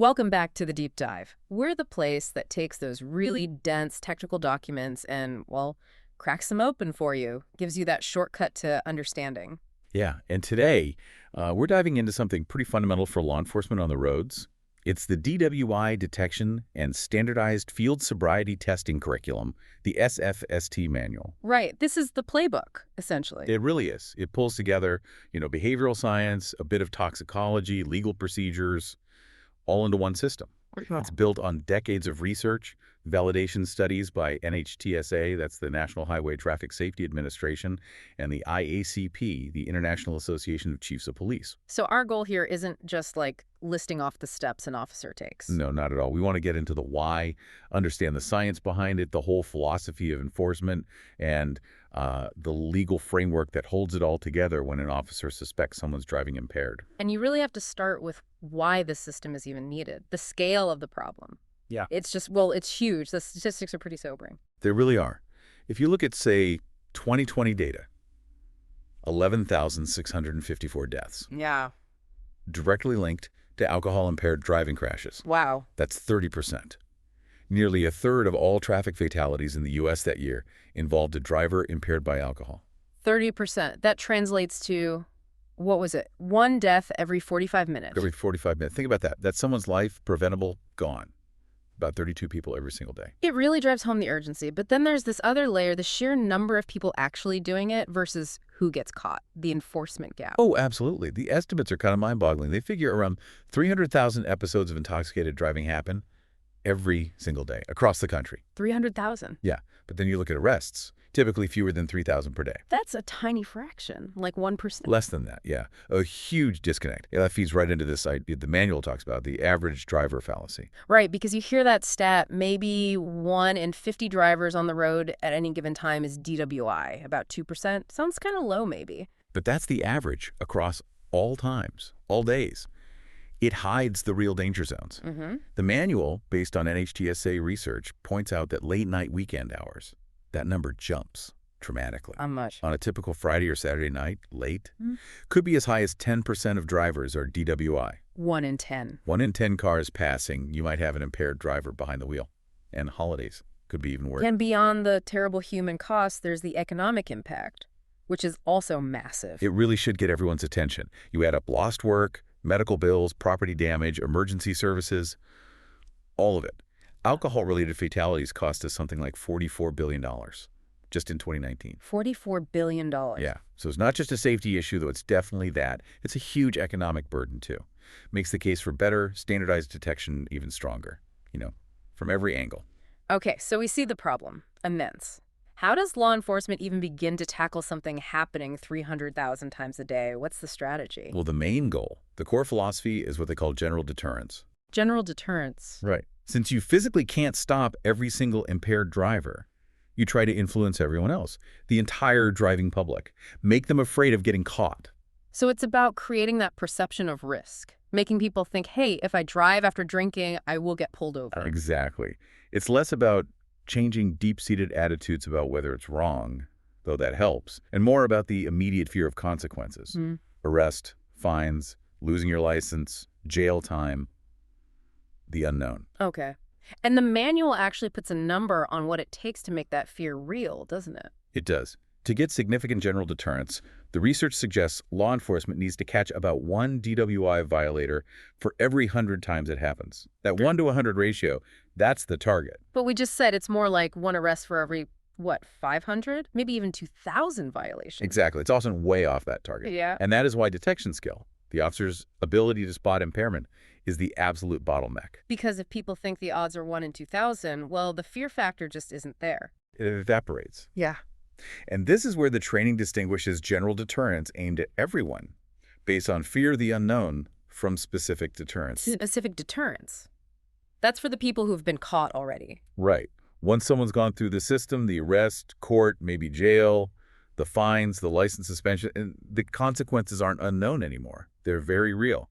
Welcome back to the Deep Dive. We're the place that takes those really dense technical documents and, well, cracks them open for you, gives you that shortcut to understanding. Yeah, and today we're diving into something pretty fundamental for law enforcement on the roads. It's the DWI Detection and Standardized Field Sobriety Testing Curriculum, the SFST manual. Right. This is the playbook, essentially. It really is. It pulls together, behavioral science, a bit of toxicology, legal procedures, all into one system. It's built on decades of research, validation studies by NHTSA, that's the National Highway Traffic Safety Administration, and the IACP, the International Association of Chiefs of Police. So our goal here isn't just like listing off the steps an officer takes. No, not at all. We want to get into the why, understand the science behind it, the whole philosophy of enforcement, and the legal framework that holds it all together when an officer suspects someone's driving impaired. And you really have to start with why this system is even needed, the scale of the problem. Yeah. It's just, well, it's huge. The statistics are pretty sobering. They really are. If you look at, say, 2020 data, 11,654 deaths. Yeah. Directly linked to alcohol-impaired driving crashes. Wow. That's 30%. Nearly a third of all traffic fatalities in the U.S. that year involved a driver impaired by alcohol. 30%. That translates to, what was it? 1 death every 45 minutes. Every 45 minutes. Think about that. That's someone's life, preventable, gone. About 32 people every single day. It really drives home the urgency. But then there's this other layer, the sheer number of people actually doing it versus who gets caught, the enforcement gap. Oh, absolutely. The estimates are kind of mind-boggling. They figure around 300,000 episodes of intoxicated driving happen every single day across the country. 300,000. Yeah, but then you look at arrests, typically fewer than 3,000 per day. That's a tiny fraction, like 1%. Less than that, yeah. A huge disconnect. Yeah, that feeds right into this idea the manual talks about, the average driver fallacy. Right, because you hear that stat, maybe 1 in 50 drivers on the road at any given time is DWI, about 2%. Sounds kind of low, maybe. But that's the average across all times, all days. It hides the real danger zones. The manual, based on NHTSA research, points out that late-night weekend hours, that number jumps dramatically. How much? On a typical Friday or Saturday night, late, could be as high as 10% of drivers are DWI. 1 in 10. 1 in 10 cars passing, you might have an impaired driver behind the wheel. And holidays could be even worse. And beyond the terrible human cost, there's the economic impact, which is also massive. It really should get everyone's attention. You add up lost work, medical bills, property damage, emergency services, all of it. Alcohol-related fatalities cost us something like $44 billion just in 2019. $44 billion. Yeah. So it's not just a safety issue, though it's definitely that. It's a huge economic burden, too. Makes the case for better, standardized detection even stronger, from every angle. Okay, so we see the problem. Immense. How does law enforcement even begin to tackle something happening 300,000 times a day? What's the strategy? Well, the main goal, the core philosophy, is what they call general deterrence. General deterrence. Right. Since you physically can't stop every single impaired driver, you try to influence everyone else, the entire driving public, make them afraid of getting caught. So it's about creating that perception of risk, making people think, hey, if I drive after drinking, I will get pulled over. Exactly. It's less about changing deep-seated attitudes about whether it's wrong, though that helps, and more about the immediate fear of consequences. Arrest, fines, losing your license, jail time, the unknown. Okay. And the manual actually puts a number on what it takes to make that fear real, doesn't it? It does. To get significant general deterrence, the research suggests law enforcement needs to catch about 1 DWI violator for every 100 times it happens. That 1 to 100 ratio, that's the target. But we just said it's more like 1 arrest for every, 500? Maybe even 2,000 violations. Exactly. It's often way off that target. Yeah. And that is why detection skill, the officer's ability to spot impairment, is the absolute bottleneck. Because if people think the odds are 1 in 2,000, well, the fear factor just isn't there. It evaporates. Yeah. And this is where the training distinguishes general deterrence aimed at everyone, based on fear of the unknown from specific deterrence. Specific deterrence. That's for the people who've been caught already. Right. Once someone's gone through the system, the arrest, court, maybe jail, the fines, the license suspension, and the consequences aren't unknown anymore. They're very real.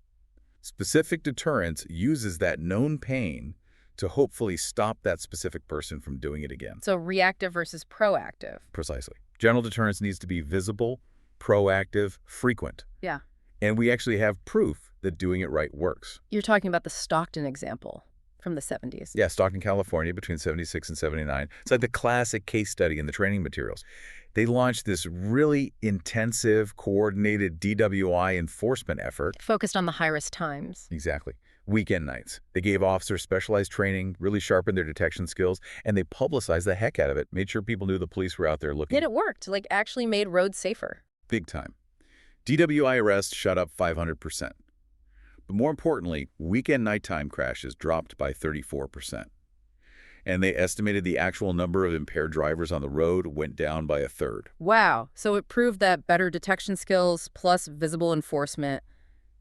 Specific deterrence uses that known pain to hopefully stop that specific person from doing it again. So reactive versus proactive. Precisely. General deterrence needs to be visible, proactive, frequent. Yeah. And we actually have proof that doing it right works. You're talking about the Stockton example from the 70s. Yeah, Stockton, California, between 76 and 79. It's like the classic case study in the training materials. They launched this really intensive, coordinated DWI enforcement effort. Focused on the high-risk times. Exactly. Weekend nights. They gave officers specialized training, really sharpened their detection skills, and they publicized the heck out of it, made sure people knew the police were out there looking. Yet it worked, like actually made roads safer. Big time. DWI arrests shot up 500%. But more importantly, weekend nighttime crashes dropped by 34%. And they estimated the actual number of impaired drivers on the road went down by a third. Wow. So it proved that better detection skills plus visible enforcement,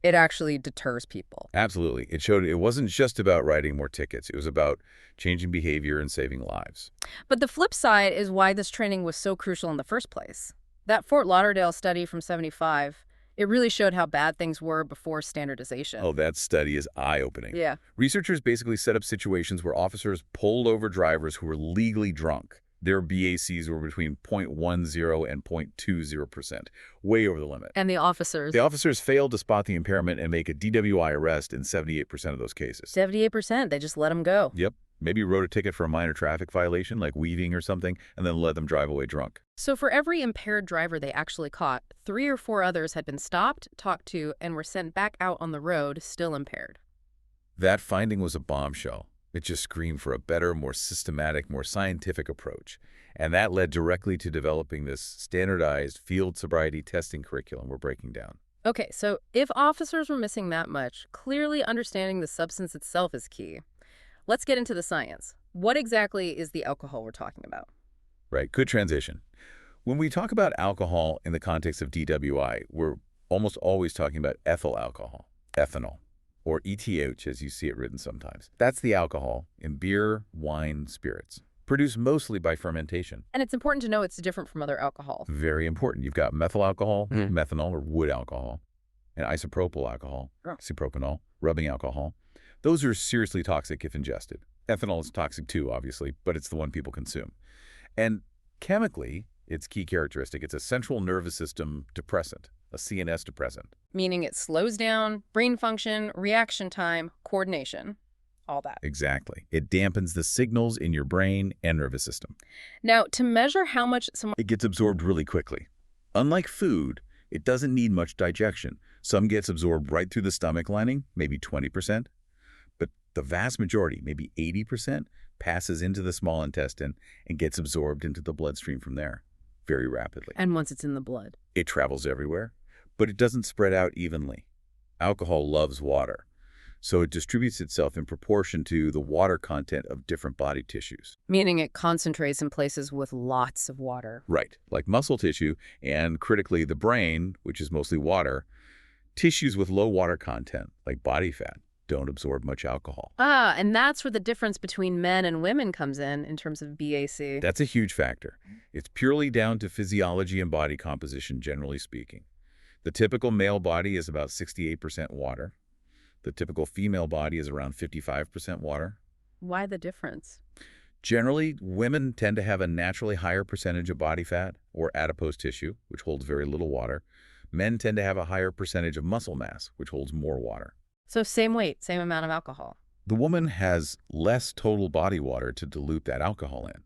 it actually deters people. Absolutely. It showed it wasn't just about writing more tickets. It was about changing behavior and saving lives. But the flip side is why this training was so crucial in the first place. That Fort Lauderdale study from 75, it really showed how bad things were before standardization. Oh, that study is eye-opening. Yeah. Researchers basically set up situations where officers pulled over drivers who were legally drunk. Their BACs were between 0.10 and 0.20%, way over the limit. And the officers? The officers failed to spot the impairment and make a DWI arrest in 78% of those cases. 78%, they just let them go. Yep. Maybe wrote a ticket for a minor traffic violation, like weaving or something, and then let them drive away drunk. So for every impaired driver they actually caught, 3 or 4 others had been stopped, talked to, and were sent back out on the road, still impaired. That finding was a bombshell. It just screamed for a better, more systematic, more scientific approach. And that led directly to developing this standardized field sobriety testing curriculum we're breaking down. Okay, so if officers were missing that much, clearly understanding the substance itself is key. Let's get into the science. What exactly is the alcohol we're talking about? Right, good transition. When we talk about alcohol in the context of DWI, we're almost always talking about ethyl alcohol, ethanol, or ETH as you see it written sometimes. That's the alcohol in beer, wine, spirits, produced mostly by fermentation. And it's important to know it's different from other alcohol. Very important. You've got methyl alcohol, methanol or wood alcohol, and isopropyl alcohol, isopropanol, rubbing alcohol. Those are seriously toxic if ingested. Ethanol is toxic too, obviously, but it's the one people consume. And chemically, its key characteristic, it's a central nervous system depressant, a CNS depressant. Meaning it slows down brain function, reaction time, coordination, all that. Exactly. It dampens the signals in your brain and nervous system. Now, to measure how much someone... It gets absorbed really quickly. Unlike food, it doesn't need much digestion. Some gets absorbed right through the stomach lining, maybe 20%. But the vast majority, maybe 80%, passes into the small intestine and gets absorbed into the bloodstream from there very rapidly. And once it's in the blood? It travels everywhere, but it doesn't spread out evenly. Alcohol loves water, so it distributes itself in proportion to the water content of different body tissues. Meaning it concentrates in places with lots of water. Right, like muscle tissue and, critically, the brain, which is mostly water. Tissues with low water content, like body fat, don't absorb much alcohol. Ah, and that's where the difference between men and women comes in terms of BAC. That's a huge factor. It's purely down to physiology and body composition, generally speaking. The typical male body is about 68% water. The typical female body is around 55% water. Why the difference? Generally, women tend to have a naturally higher percentage of body fat or adipose tissue, which holds very little water. Men tend to have a higher percentage of muscle mass, which holds more water. So same weight, same amount of alcohol. The woman has less total body water to dilute that alcohol in.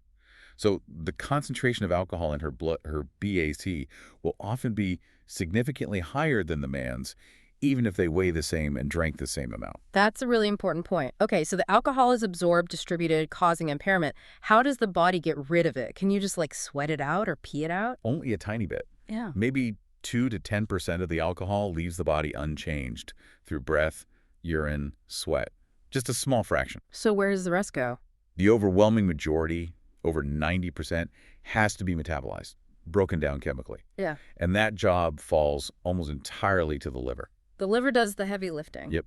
So the concentration of alcohol in her blood, her BAC, will often be significantly higher than the man's, even if they weigh the same and drank the same amount. That's a really important point. Okay, so the alcohol is absorbed, distributed, causing impairment. How does the body get rid of it? Can you just like sweat it out or pee it out? Only a tiny bit. Yeah. Maybe 2 to 10% of the alcohol leaves the body unchanged through breath, urine, sweat. Just a small fraction. So where does the rest go? The overwhelming majority, over 90%, has to be metabolized, broken down chemically. Yeah. And that job falls almost entirely to the liver. The liver does the heavy lifting. Yep.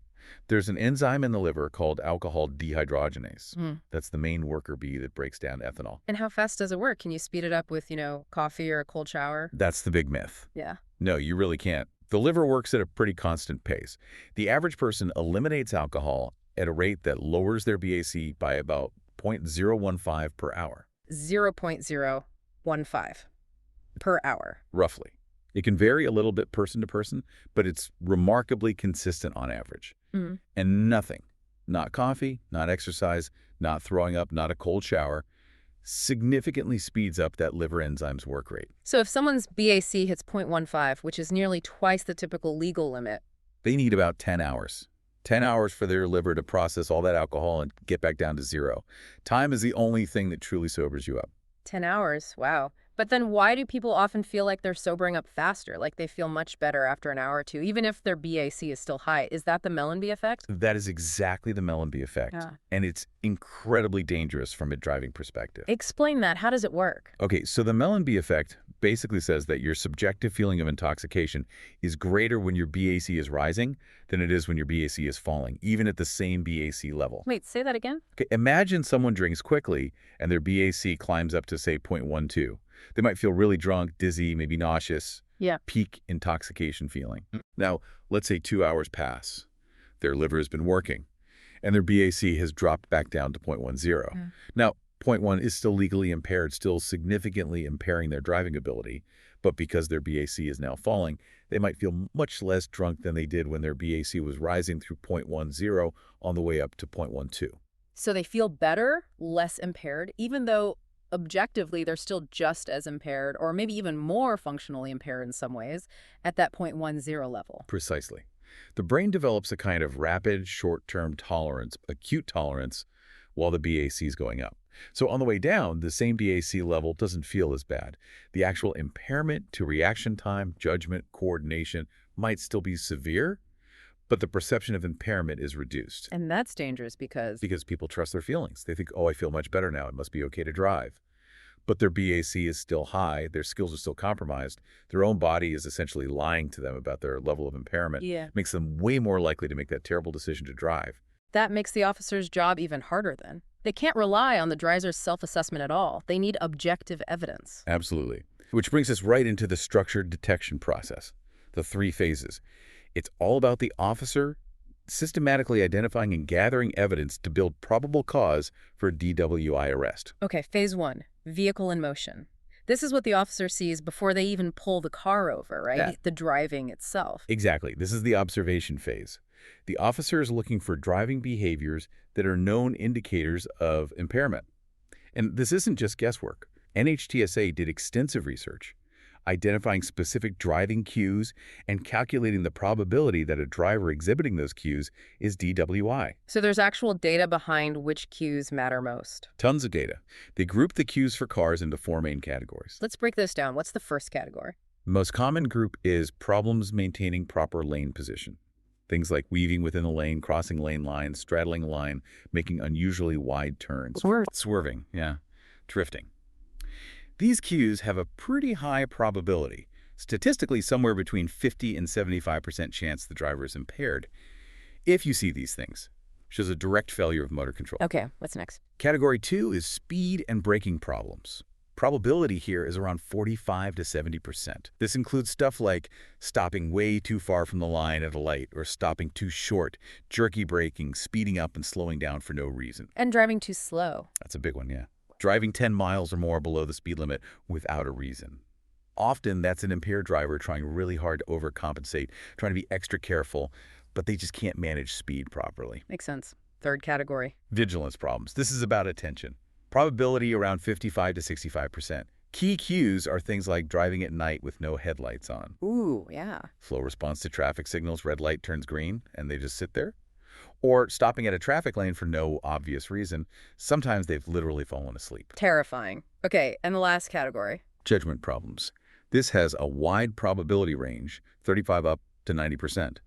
There's an enzyme in the liver called alcohol dehydrogenase. That's the main worker bee that breaks down ethanol. And how fast does it work? Can you speed it up with, coffee or a cold shower? That's the big myth. Yeah. No, you really can't. The liver works at a pretty constant pace. The average person eliminates alcohol at a rate that lowers their BAC by about 0.015 per hour. 0.015 per hour. Roughly. It can vary a little bit person to person, but it's remarkably consistent on average. Mm. And nothing, not coffee, not exercise, not throwing up, not a cold shower, significantly speeds up that liver enzyme's work rate. So if someone's BAC hits 0.15, which is nearly twice the typical legal limit. They need about 10 hours. 10 hours for their liver to process all that alcohol and get back down to 0. Time is the only thing that truly sobers you up. 10 hours, wow. But then why do people often feel like they're sobering up faster, like they feel much better after an hour or two, even if their BAC is still high? Is that the Mellanby effect? That is exactly the Mellanby effect. Yeah. And it's incredibly dangerous from a driving perspective. Explain that. How does it work? Okay, so the Mellanby effect basically says that your subjective feeling of intoxication is greater when your BAC is rising than it is when your BAC is falling, even at the same BAC level. Wait, say that again? Okay, imagine someone drinks quickly and their BAC climbs up to, say, 0.12. They might feel really drunk, dizzy, maybe nauseous. Yeah. Peak intoxication feeling. Now, let's say 2 hours pass. Their liver has been working, and their BAC has dropped back down to 0.10. Now, 0.1 is still legally impaired, still significantly impairing their driving ability, but because their BAC is now falling, they might feel much less drunk than they did when their BAC was rising through 0.10 on the way up to 0.12. So they feel better, less impaired, even though objectively they're still just as impaired, or maybe even more functionally impaired in some ways, at that 0.10 level. Precisely. The brain develops a kind of rapid, short-term tolerance, acute tolerance, while the BAC is going up. So on the way down, the same BAC level doesn't feel as bad. The actual impairment to reaction time, judgment, coordination might still be severe, but the perception of impairment is reduced. And that's dangerous because people trust their feelings. They think, oh, I feel much better now. It must be okay to drive. But their BAC is still high. Their skills are still compromised. Their own body is essentially lying to them about their level of impairment. Yeah. Makes them way more likely to make that terrible decision to drive. That makes the officer's job even harder then. They can't rely on the driver's self-assessment at all. They need objective evidence. Absolutely. Which brings us right into the structured detection process, the 3 phases. It's all about the officer systematically identifying and gathering evidence to build probable cause for a DWI arrest. Okay, phase 1, vehicle in motion. This is what the officer sees before they even pull the car over, right? The driving itself. Exactly. This is the observation phase. The officer is looking for driving behaviors that are known indicators of impairment. And this isn't just guesswork. NHTSA did extensive research, identifying specific driving cues and calculating the probability that a driver exhibiting those cues is DWI. So there's actual data behind which cues matter most. Tons of data. They grouped the cues for cars into 4 main categories. Let's break this down. What's the first category? The most common group is problems maintaining proper lane position. Things like weaving within the lane, crossing lane lines, straddling a line, making unusually wide turns. Swerving, yeah. Drifting. These cues have a pretty high probability, statistically somewhere between 50 and 75% chance the driver is impaired. If you see these things, shows a direct failure of motor control. Okay, what's next? Category 2 is speed and braking problems. Probability here is around 45 to 70%. This includes stuff like stopping way too far from the line at a light or stopping too short, jerky braking, speeding up and slowing down for no reason. And driving too slow. That's a big one, yeah. Driving 10 miles or more below the speed limit without a reason. Often that's an impaired driver trying really hard to overcompensate, trying to be extra careful, but they just can't manage speed properly. Makes sense. Third category. Vigilance problems. This is about attention. Probability around 55 to 65%. Key cues are things like driving at night with no headlights on. Ooh, yeah. Slow response to traffic signals, red light turns green, and they just sit there. Or stopping at a traffic lane for no obvious reason. Sometimes they've literally fallen asleep. Terrifying. Okay, and the last category. Judgment problems. This has a wide probability range, 35 up to 90%.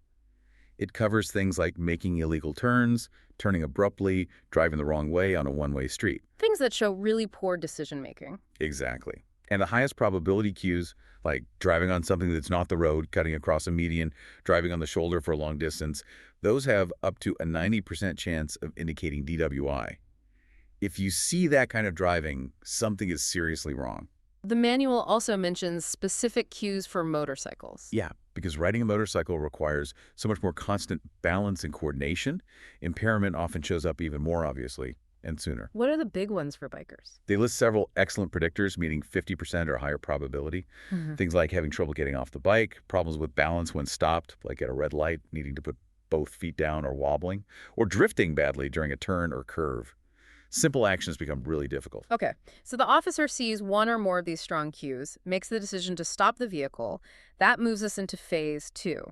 It covers things like making illegal turns, turning abruptly, driving the wrong way on a one-way street. Things that show really poor decision-making. Exactly. And the highest probability cues, like driving on something that's not the road, cutting across a median, driving on the shoulder for a long distance, those have up to a 90% chance of indicating DWI. If you see that kind of driving, something is seriously wrong. The manual also mentions specific cues for motorcycles. Yeah, because riding a motorcycle requires so much more constant balance and coordination. Impairment often shows up even more obviously. and sooner. What are the big ones for bikers? They list several excellent predictors, meaning 50% or higher probability. Things like having trouble getting off the bike, problems with balance when stopped, like at a red light, needing to put both feet down or wobbling, or drifting badly during a turn or curve. Simple actions become really difficult. Okay, so the officer sees one or more of these strong cues, makes the decision to stop the vehicle. That moves us into phase 2,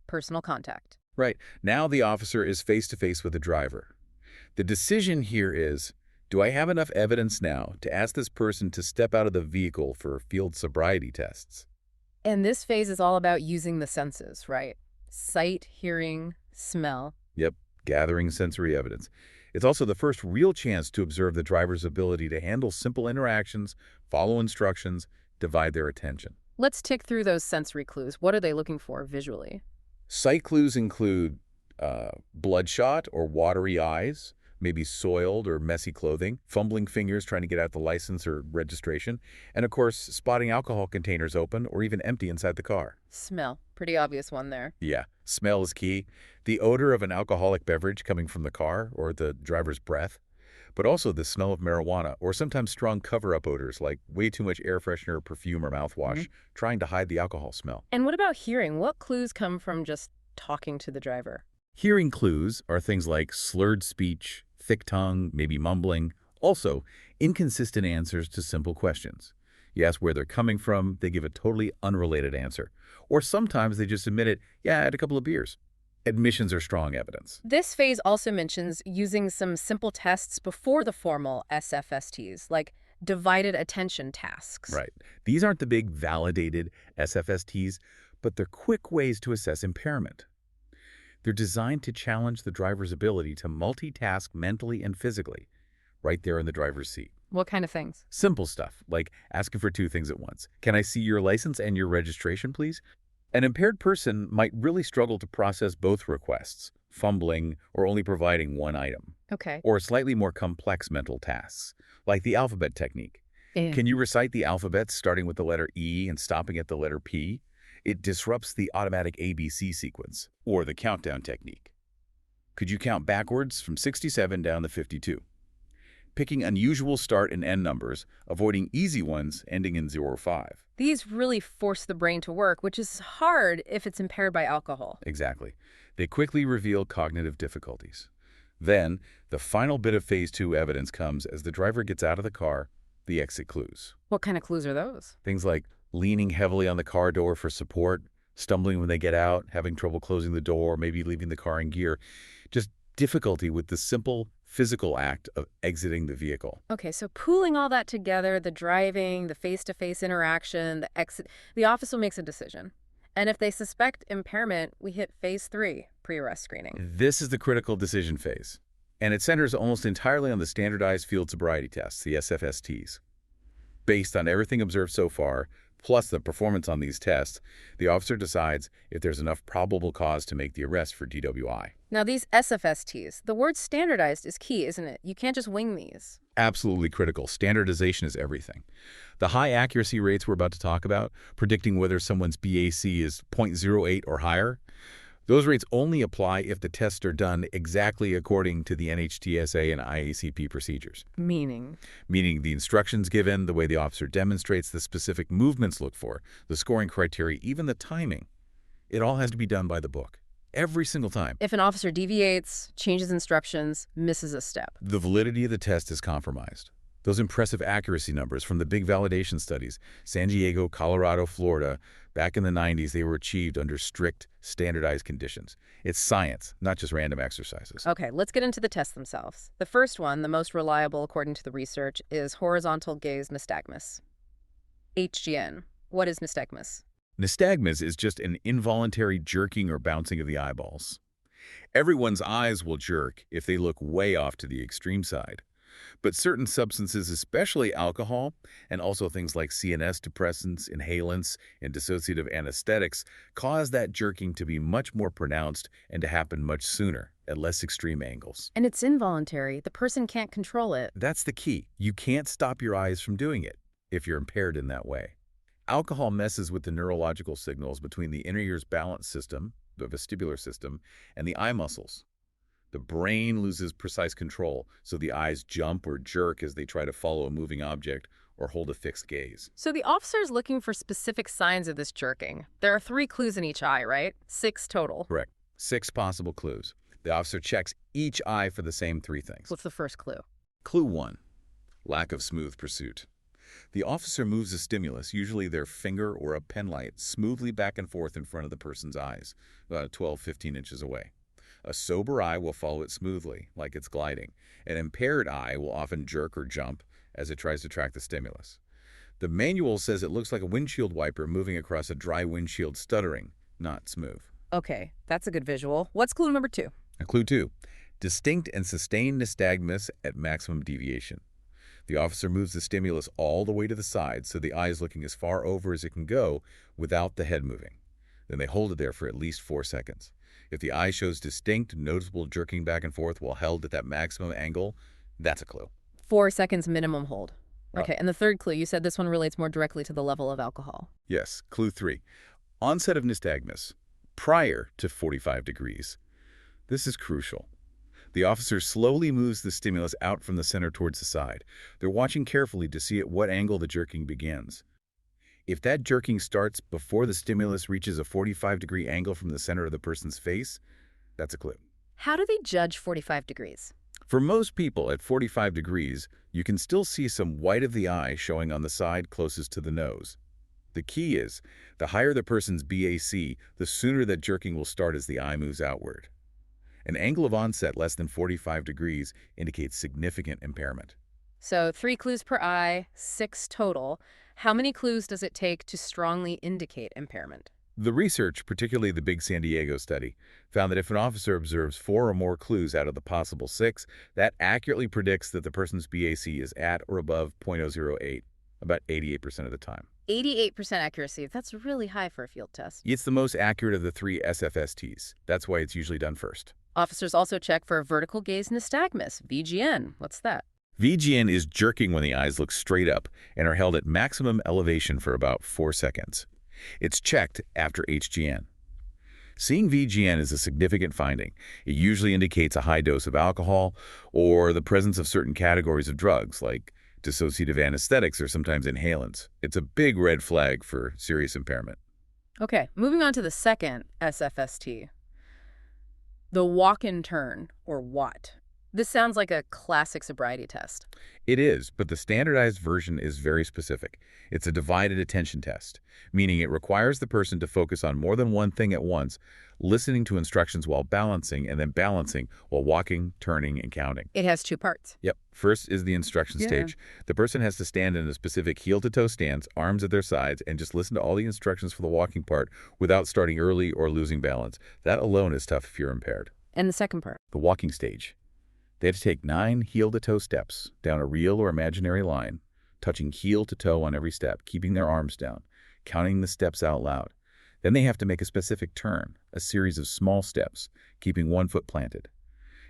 personal contact. Right. Now the officer is face-to-face with the driver. The decision here is, do I have enough evidence now to ask this person to step out of the vehicle for field sobriety tests? And this phase is all about using the senses, right? Sight, hearing, smell. Yep, gathering sensory evidence. It's also the first real chance to observe the driver's ability to handle simple interactions, follow instructions, divide their attention. Let's tick through those sensory clues. What are they looking for visually? Sight clues include bloodshot or watery eyes, maybe soiled or messy clothing, fumbling fingers trying to get out the license or registration, and of course, spotting alcohol containers open or even empty inside the car. Smell. Pretty obvious one there. Yeah, smell is key. The odor of an alcoholic beverage coming from the car or the driver's breath, but also the smell of marijuana or sometimes strong cover-up odors like way too much air freshener, perfume, or mouthwash, trying to hide the alcohol smell. And what about hearing? What clues come from just talking to the driver? Hearing clues are things like slurred speech, thick tongue, maybe mumbling. Also, inconsistent answers to simple questions. You ask where they're coming from, they give a totally unrelated answer. Or sometimes they just admit it, yeah, I had a couple of beers. Admissions are strong evidence. This phase also mentions using some simple tests before the formal SFSTs, like divided attention tasks. Right. These aren't the big validated SFSTs, but they're quick ways to assess impairment. They're designed to challenge the driver's ability to multitask mentally and physically, right there in the driver's seat. What kind of things? Simple stuff, like asking for 2 things at once. Can I see your license and your registration, please? An impaired person might really struggle to process both requests, fumbling or only providing one item. Okay. Or slightly more complex mental tasks, like the alphabet technique. Yeah. Can you recite the alphabet starting with the letter E and stopping at the letter P? It disrupts the automatic ABC sequence, or the countdown technique. Could you count backwards from 67 down to 52? Picking unusual start and end numbers, avoiding easy ones ending in 0 or 5. These really force the brain to work, which is hard if it's impaired by alcohol. Exactly. They quickly reveal cognitive difficulties. Then, the final bit of phase 2 evidence comes as the driver gets out of the car, the exit clues. What kind of clues are those? Things like leaning heavily on the car door for support, stumbling when they get out, having trouble closing the door, maybe leaving the car in gear. Just difficulty with the simple physical act of exiting the vehicle. Okay, so pooling all that together, the driving, the face-to-face interaction, the exit, the officer makes a decision. And if they suspect impairment, we hit phase 3, pre-arrest screening. This is the critical decision phase. And it centers almost entirely on the Standardized Field Sobriety Tests, the SFSTs. Based on everything observed so far, plus the performance on these tests, the officer decides if there's enough probable cause to make the arrest for DWI. Now, these SFSTs, the word standardized is key, isn't it? You can't just wing these. Absolutely critical. Standardization is everything. The high accuracy rates we're about to talk about, predicting whether someone's BAC is 0.08 or higher, those rates only apply if the tests are done exactly according to the NHTSA and IACP procedures. Meaning? Meaning the instructions given, the way the officer demonstrates, the specific movements looked for, the scoring criteria, even the timing. It all has to be done by the book. Every single time. If an officer deviates, changes instructions, misses a step, the validity of the test is compromised. Those impressive accuracy numbers from the big validation studies, San Diego, Colorado, Florida, back in the 90s, they were achieved under strict, standardized conditions. It's science, not just random exercises. Okay, let's get into the tests themselves. The first one, the most reliable according to the research, is Horizontal Gaze Nystagmus. HGN. What is nystagmus? Nystagmus is just an involuntary jerking or bouncing of the eyeballs. Everyone's eyes will jerk if they look way off to the extreme side. But certain substances, especially alcohol, and also things like CNS depressants, inhalants, and dissociative anesthetics, cause that jerking to be much more pronounced and to happen much sooner, at less extreme angles. And it's involuntary. The person can't control it. That's the key. You can't stop your eyes from doing it if you're impaired in that way. Alcohol messes with the neurological signals between the inner ear's balance system, the vestibular system, and the eye muscles. The brain loses precise control, so the eyes jump or jerk as they try to follow a moving object or hold a fixed gaze. So the officer's looking for specific signs of this jerking. There are 3 clues in each eye, right? 6 total. Correct. 6 possible clues. The officer checks each eye for the same 3 things. What's the first clue? Clue 1. Lack of smooth pursuit. The officer moves a stimulus, usually their finger or a penlight, smoothly back and forth in front of the person's eyes, about 12-15 inches away. A sober eye will follow it smoothly, like it's gliding. An impaired eye will often jerk or jump as it tries to track the stimulus. The manual says it looks like a windshield wiper moving across a dry windshield, stuttering, not smooth. Okay, that's a good visual. What's clue number 2? Clue 2. Distinct and sustained nystagmus at maximum deviation. The officer moves the stimulus all the way to the side so the eye is looking as far over as it can go without the head moving. Then they hold it there for at least 4 seconds. If the eye shows distinct, noticeable jerking back and forth while held at that maximum angle, that's a clue. 4 seconds minimum hold. Okay, and the third clue, you said this one relates more directly to the level of alcohol. Yes, clue 3. Onset of nystagmus, prior to 45 degrees. This is crucial. The officer slowly moves the stimulus out from the center towards the side. They're watching carefully to see at what angle the jerking begins. If that jerking starts before the stimulus reaches a 45-degree angle from the center of the person's face, that's a clue. How do they judge 45 degrees? For most people, at 45 degrees, you can still see some white of the eye showing on the side closest to the nose. The key is, the higher the person's BAC, the sooner that jerking will start as the eye moves outward. An angle of onset less than 45 degrees indicates significant impairment. So 3 clues per eye, 6 total. How many clues does it take to strongly indicate impairment? The research, particularly the big San Diego study, found that if an officer observes 4 or more clues out of the possible 6, that accurately predicts that the person's BAC is at or above .008, about 88% of the time. 88% accuracy. That's really high for a field test. It's the most accurate of the 3 SFSTs. That's why it's usually done first. Officers also check for vertical gaze nystagmus, VGN. What's that? VGN is jerking when the eyes look straight up and are held at maximum elevation for about 4 seconds. It's checked after HGN. Seeing VGN is a significant finding. It usually indicates a high dose of alcohol or the presence of certain categories of drugs like dissociative anesthetics or sometimes inhalants. It's a big red flag for serious impairment. Okay, moving on to the second SFST. The walk and turn, or WAT. This sounds like a classic sobriety test. It is, but the standardized version is very specific. It's a divided attention test, meaning it requires the person to focus on more than one thing at once, listening to instructions while balancing, and then balancing while walking, turning, and counting. It has 2 parts. Yep. First is the instruction stage. The person has to stand in a specific heel-to-toe stance, arms at their sides, and just listen to all the instructions for the walking part without starting early or losing balance. That alone is tough if you're impaired. And the second part? The walking stage. They have to take 9 heel-to-toe steps down a real or imaginary line, touching heel to toe on every step, keeping their arms down, counting the steps out loud. Then they have to make a specific turn, a series of small steps, keeping 1 foot planted.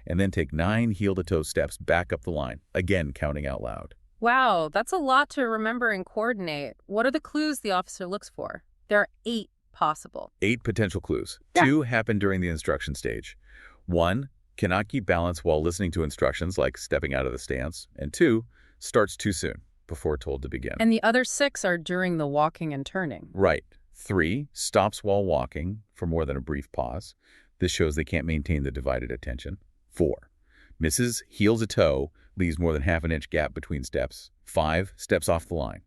And then take 9 heel-to-toe steps back up the line, again counting out loud. Wow, that's a lot to remember and coordinate. What are the clues the officer looks for? There are 8 possible. 8 potential clues. 2 happen during the instruction stage. 1, cannot keep balance while listening to instructions like stepping out of the stance. And 2, starts too soon, before told to begin. And the other 6 are during the walking and turning. Right. 3, stops while walking for more than a brief pause. This shows they can't maintain the divided attention. 4, misses heel to toe, leaves more than half an inch gap between steps. 5, steps off the line.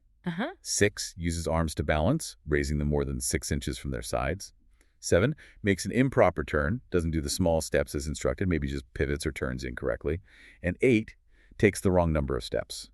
6, uses arms to balance, raising them more than 6 inches from their sides. 7, makes an improper turn, doesn't do the small steps as instructed, maybe just pivots or turns incorrectly. And 8, takes the wrong number of steps,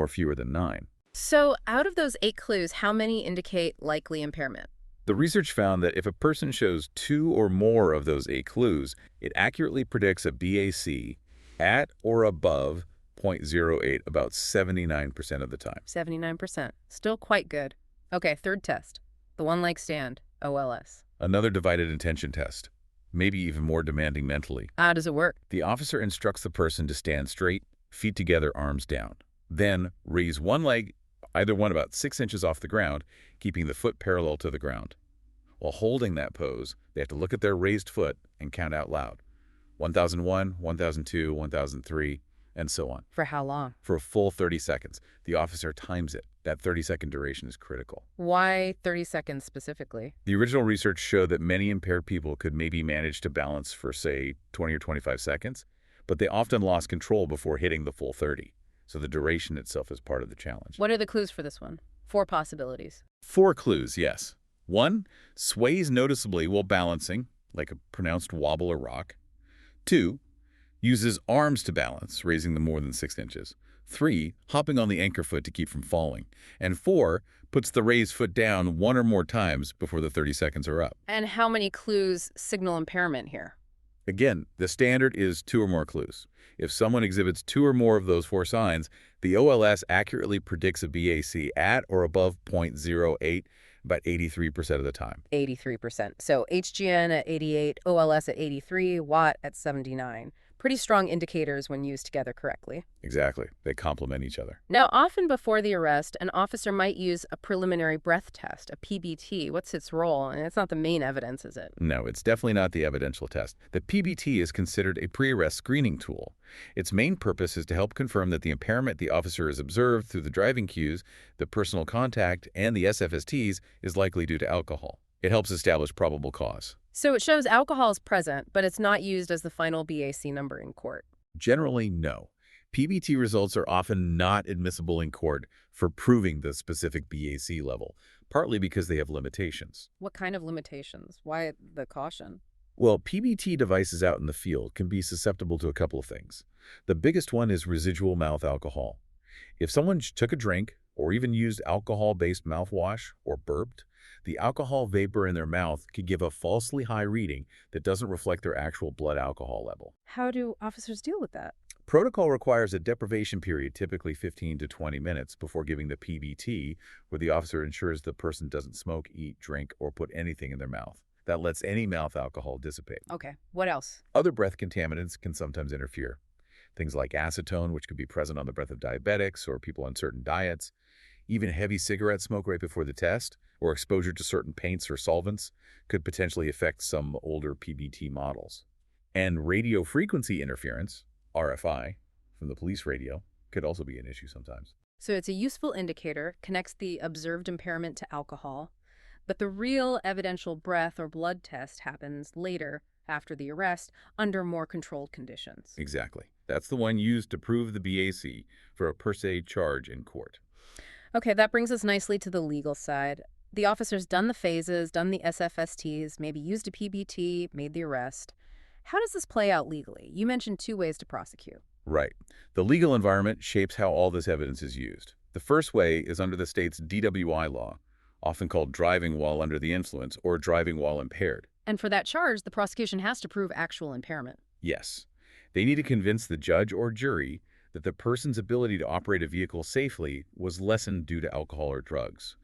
fewer than 9. So out of those 8 clues, how many indicate likely impairment? The research found that if a person shows 2 or more of those 8 clues, it accurately predicts a BAC at or above .08 about 79% of the time. 79%. Still quite good. Okay, third test. The one-leg stand, OLS. Another divided attention test, maybe even more demanding mentally. How does it work? The officer instructs the person to stand straight, feet together, arms down. Then raise one leg, either one about 6 inches off the ground, keeping the foot parallel to the ground. While holding that pose, they have to look at their raised foot and count out loud. 1001, 1002, 1003, and so on. For how long? For a full 30 seconds. The officer times it. That 30-second duration is critical. Why 30 seconds specifically? The original research showed that many impaired people could maybe manage to balance for, say, 20 or 25 seconds, but they often lost control before hitting the full 30. So the duration itself is part of the challenge. What are the clues for this one? 4 possibilities. 4 clues, yes. 1, sways noticeably while balancing, like a pronounced wobble or rock. 2, uses arms to balance, raising them more than 6 inches. 3, hopping on the anchor foot to keep from falling. And 4, puts the raised foot down 1 or more times before the 30 seconds are up. And how many clues signal impairment here? Again, the standard is 2 or more clues. If someone exhibits 2 or more of those 4 signs, the OLS accurately predicts a BAC at or above 0.08 about 83% of the time. 83%. So HGN at 88, OLS at 83, Watt at 79. Pretty strong indicators when used together correctly. Exactly. They complement each other. Now, often before the arrest, an officer might use a preliminary breath test, a PBT. What's its role? And it's not the main evidence, is it? No, it's definitely not the evidential test. The PBT is considered a pre-arrest screening tool. Its main purpose is to help confirm that the impairment the officer has observed through the driving cues, the personal contact, and the SFSTs is likely due to alcohol. It helps establish probable cause. So it shows alcohol is present, but it's not used as the final BAC number in court. Generally, no. PBT results are often not admissible in court for proving the specific BAC level, partly because they have limitations. What kind of limitations? Why the caution? Well, PBT devices out in the field can be susceptible to a couple of things. The biggest one is residual mouth alcohol. If someone took a drink or even used alcohol-based mouthwash or burped, the alcohol vapor in their mouth could give a falsely high reading that doesn't reflect their actual blood alcohol level. How do officers deal with that? Protocol requires a deprivation period, typically 15 to 20 minutes, before giving the PBT, where the officer ensures the person doesn't smoke, eat, drink, or put anything in their mouth. That lets any mouth alcohol dissipate. Okay, what else? Other breath contaminants can sometimes interfere. Things like acetone, which could be present on the breath of diabetics or people on certain diets. Even heavy cigarette smoke right before the test, or exposure to certain paints or solvents, could potentially affect some older PBT models. And radio frequency interference, RFI, from the police radio, could also be an issue sometimes. So it's a useful indicator, connects the observed impairment to alcohol, but the real evidential breath or blood test happens later, after the arrest, under more controlled conditions. Exactly. That's the one used to prove the BAC for a per se charge in court. Okay, that brings us nicely to the legal side. The officer's done the phases, done the SFSTs, maybe used a PBT, made the arrest. How does this play out legally? You mentioned 2 ways to prosecute. Right. The legal environment shapes how all this evidence is used. The first way is under the state's DWI law, often called driving while under the influence or driving while impaired. And for that charge, the prosecution has to prove actual impairment. Yes. They need to convince the judge or jury that the person's ability to operate a vehicle safely was lessened due to alcohol or drugs.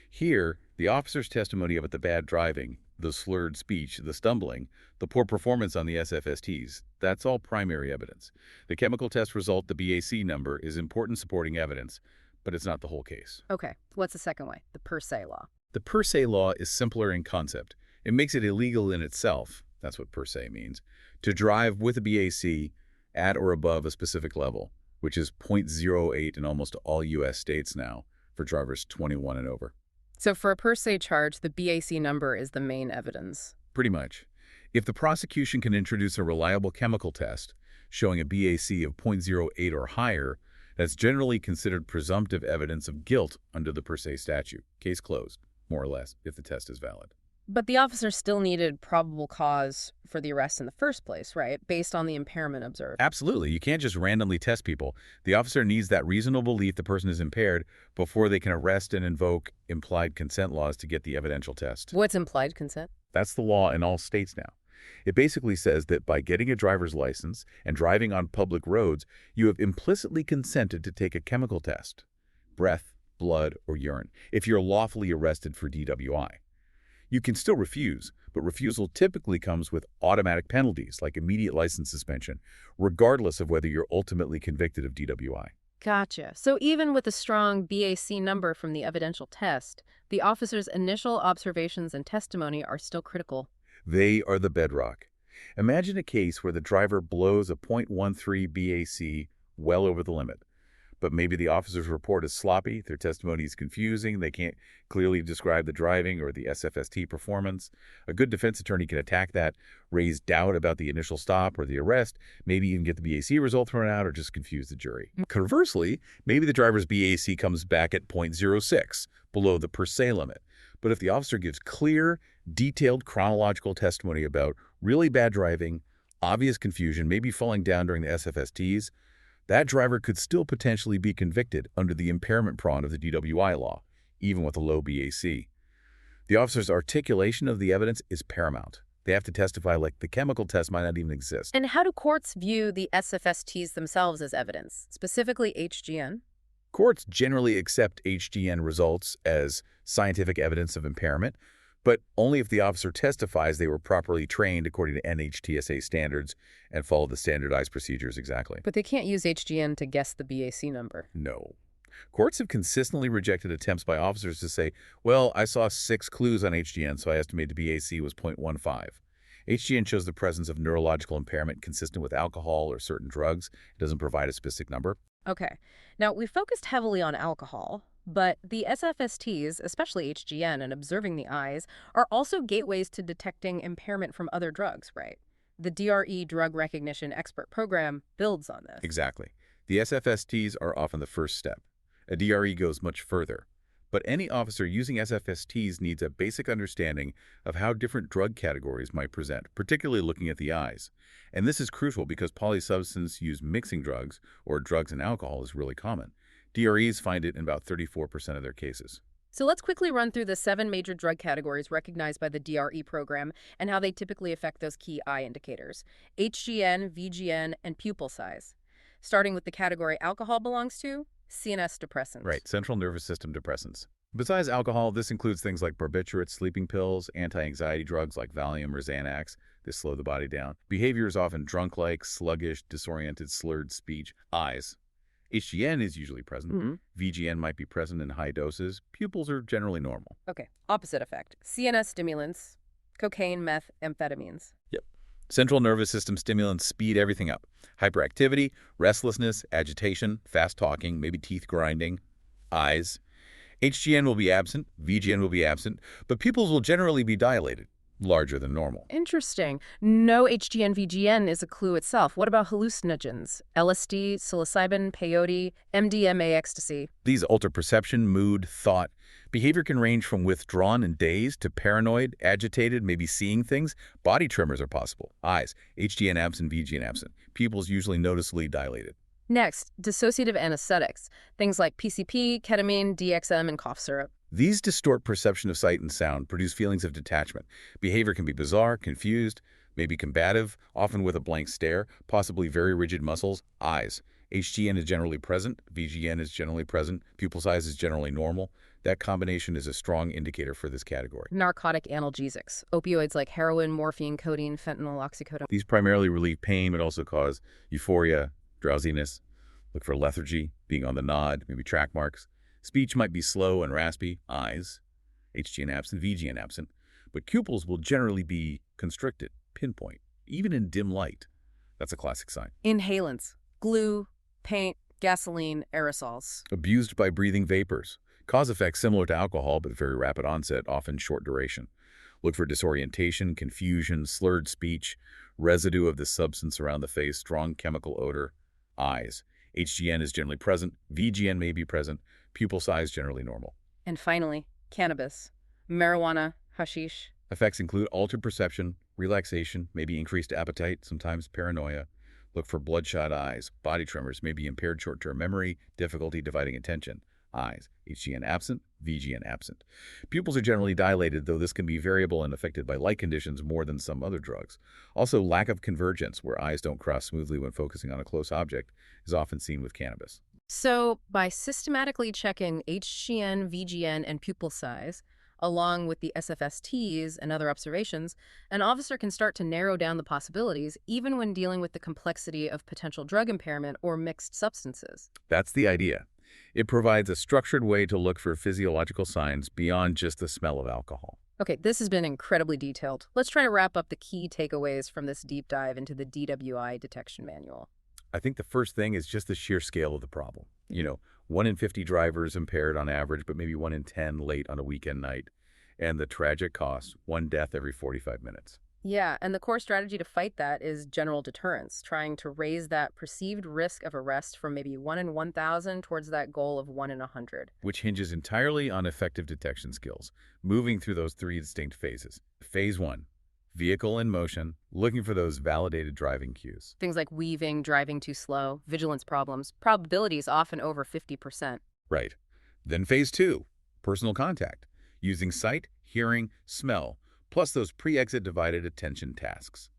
Here, the officer's testimony about the bad driving, the slurred speech, the stumbling, the poor performance on the SFSTs, that's all primary evidence. The chemical test result, the BAC number, is important supporting evidence, but it's not the whole case. Okay, what's the second way? The per se law. The per se law is simpler in concept. It makes it illegal in itself, that's what per se means, to drive with a BAC at or above a specific level, which is 0.08 in almost all U.S. states now for drivers 21 and over. So for a per se charge, the BAC number is the main evidence. Pretty much. If the prosecution can introduce a reliable chemical test showing a BAC of 0.08 or higher, that's generally considered presumptive evidence of guilt under the per se statute. Case closed, more or less, if the test is valid. But the officer still needed probable cause for the arrest in the first place, right? Based on the impairment observed. Absolutely. You can't just randomly test people. The officer needs that reasonable belief the person is impaired before they can arrest and invoke implied consent laws to get the evidential test. What's implied consent? That's the law in all states now. It basically says that by getting a driver's license and driving on public roads, you have implicitly consented to take a chemical test, breath, blood, or urine, if you're lawfully arrested for DWI. You can still refuse, but refusal typically comes with automatic penalties like immediate license suspension, regardless of whether you're ultimately convicted of DWI. Gotcha. So even with a strong BAC number from the evidential test, the officer's initial observations and testimony are still critical. They are the bedrock. Imagine a case where the driver blows a .13 BAC well over the limit. But maybe the officer's report is sloppy, their testimony is confusing, they can't clearly describe the driving or the SFST performance. A good defense attorney can attack that, raise doubt about the initial stop or the arrest, maybe even get the BAC result thrown out or just confuse the jury. Conversely, maybe the driver's BAC comes back at .06, below the per se limit. But if the officer gives clear, detailed chronological testimony about really bad driving, obvious confusion, maybe falling down during the SFSTs, that driver could still potentially be convicted under the impairment prong of the DWI law, even with a low BAC. The officer's articulation of the evidence is paramount. They have to testify like the chemical test might not even exist. And how do courts view the SFSTs themselves as evidence, specifically HGN? Courts generally accept HGN results as scientific evidence of impairment, but only if the officer testifies they were properly trained according to NHTSA standards and follow the standardized procedures exactly. But they can't use HGN to guess the BAC number. No. Courts have consistently rejected attempts by officers to say, well, I saw 6 clues on HGN, so I estimate the BAC was .15. HGN shows the presence of neurological impairment consistent with alcohol or certain drugs. It doesn't provide a specific number. Okay. Now, we focused heavily on alcohol, but the SFSTs, especially HGN and observing the eyes, are also gateways to detecting impairment from other drugs, right? The DRE Drug Recognition Expert Program builds on this. Exactly. The SFSTs are often the first step. A DRE goes much further. But any officer using SFSTs needs a basic understanding of how different drug categories might present, particularly looking at the eyes. And this is crucial because polysubstance use mixing drugs, or drugs and alcohol, is really common. DREs find it in about 34% of their cases. So let's quickly run through the 7 major drug categories recognized by the DRE program and how they typically affect those key eye indicators: HGN, VGN, and pupil size. Starting with the category alcohol belongs to, CNS depressants. Right, central nervous system depressants. Besides alcohol, this includes things like barbiturates, sleeping pills, anti-anxiety drugs like Valium or Xanax. They slow the body down. Behavior is often drunk-like, sluggish, disoriented, slurred speech. Eyes. HGN is usually present. VGN might be present in high doses. Pupils are generally normal. Okay, opposite effect. CNS stimulants, cocaine, meth, amphetamines. Yep. Central nervous system stimulants speed everything up. Hyperactivity, restlessness, agitation, fast talking, maybe teeth grinding. Eyes. HGN will be absent, VGN will be absent, but pupils will generally be dilated, larger than normal. Interesting. No HGN, VGN is a clue itself. What about hallucinogens? LSD, psilocybin, peyote, MDMA, ecstasy. These alter perception, mood, thought. Behavior can range from withdrawn and dazed to paranoid, agitated, maybe seeing things. Body tremors are possible. Eyes. HGN absent, VGN absent. Pupils usually noticeably dilated. Next, dissociative anesthetics. Things like PCP, ketamine, DXM, and cough syrup. These distort perception of sight and sound, produce feelings of detachment. Behavior can be bizarre, confused, maybe combative, often with a blank stare, possibly very rigid muscles. Eyes. HGN is generally present, VGN is generally present, pupil size is generally normal. That combination is a strong indicator for this category. Narcotic analgesics. Opioids like heroin, morphine, codeine, fentanyl, oxycodone. These primarily relieve pain, but also cause euphoria, drowsiness. Look for lethargy, being on the nod, maybe track marks. Speech might be slow and raspy. Eyes. HGN absent, VGN absent. But pupils will generally be constricted, pinpoint, even in dim light. That's a classic sign. Inhalants. Glue, paint, gasoline, aerosols. Abused by breathing vapors. Cause effects similar to alcohol, but very rapid onset, often short duration. Look for disorientation, confusion, slurred speech, residue of the substance around the face, strong chemical odor. Eyes. HGN is generally present. VGN may be present. Pupil size generally normal. And finally, cannabis. Marijuana, hashish. Effects include altered perception, relaxation, maybe increased appetite, sometimes paranoia. Look for bloodshot eyes, body tremors, maybe impaired short-term memory, difficulty dividing attention. Eyes. HGN absent, VGN absent. Pupils are generally dilated, though this can be variable and affected by light conditions more than some other drugs. Also, lack of convergence, where eyes don't cross smoothly when focusing on a close object, is often seen with cannabis. So, by systematically checking HGN, VGN, and pupil size, along with the SFSTs and other observations, an officer can start to narrow down the possibilities, even when dealing with the complexity of potential drug impairment or mixed substances. That's the idea. It provides a structured way to look for physiological signs beyond just the smell of alcohol. Okay, this has been incredibly detailed. Let's try to wrap up the key takeaways from this deep dive into the DWI detection manual. I think the first thing is just the sheer scale of the problem. 1 in 50 drivers impaired on average, but maybe 1 in 10 late on a weekend night. And the tragic cost, 1 death every 45 minutes. Yeah, and the core strategy to fight that is general deterrence, trying to raise that perceived risk of arrest from maybe 1 in 1,000 towards that goal of 1 in 100. Which hinges entirely on effective detection skills, moving through those 3 distinct phases. Phase 1, vehicle in motion, looking for those validated driving cues. Things like weaving, driving too slow, vigilance problems, probabilities often over 50%. Right. Then phase 2, personal contact, using sight, hearing, smell, plus those pre-exit divided attention tasks.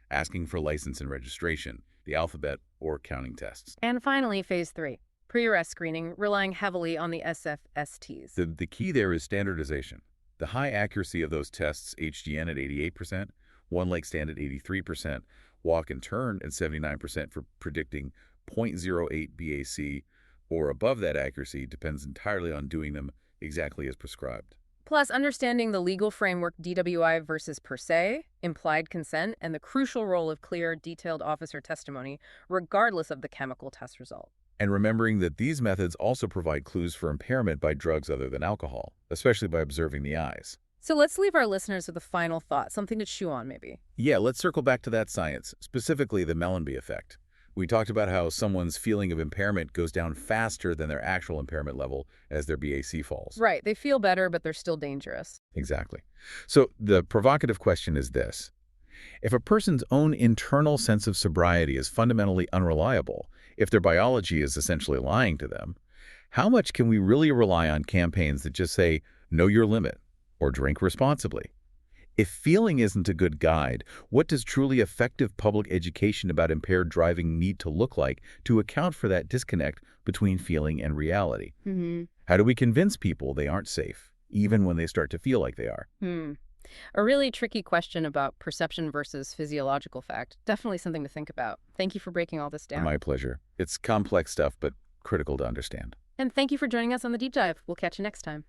Asking for license and registration, the alphabet, or counting tests. And finally, phase 3, pre-arrest screening, relying heavily on the SFSTs. The key there is standardization. The high accuracy of those tests, HGN at 88%, one leg stand at 83%, walk and turn at 79% for predicting 0.08 BAC, or above that accuracy depends entirely on doing them exactly as prescribed. Plus, understanding the legal framework DWI versus per se, implied consent, and the crucial role of clear, detailed officer testimony, regardless of the chemical test result. And remembering that these methods also provide clues for impairment by drugs other than alcohol, especially by observing the eyes. So let's leave our listeners with a final thought, something to chew on maybe. Yeah, let's circle back to that science, specifically the Mellanby effect. We talked about how someone's feeling of impairment goes down faster than their actual impairment level as their BAC falls. Right, they feel better, but they're still dangerous. Exactly. So the provocative question is this. If a person's own internal sense of sobriety is fundamentally unreliable, if their biology is essentially lying to them, how much can we really rely on campaigns that just say, know your limit, or drink responsibly? If feeling isn't a good guide, what does truly effective public education about impaired driving need to look like to account for that disconnect between feeling and reality? How do we convince people they aren't safe, even when they start to feel like they are? A really tricky question about perception versus physiological fact. Definitely something to think about. Thank you for breaking all this down. My pleasure. It's complex stuff, but critical to understand. And thank you for joining us on the deep dive. We'll catch you next time.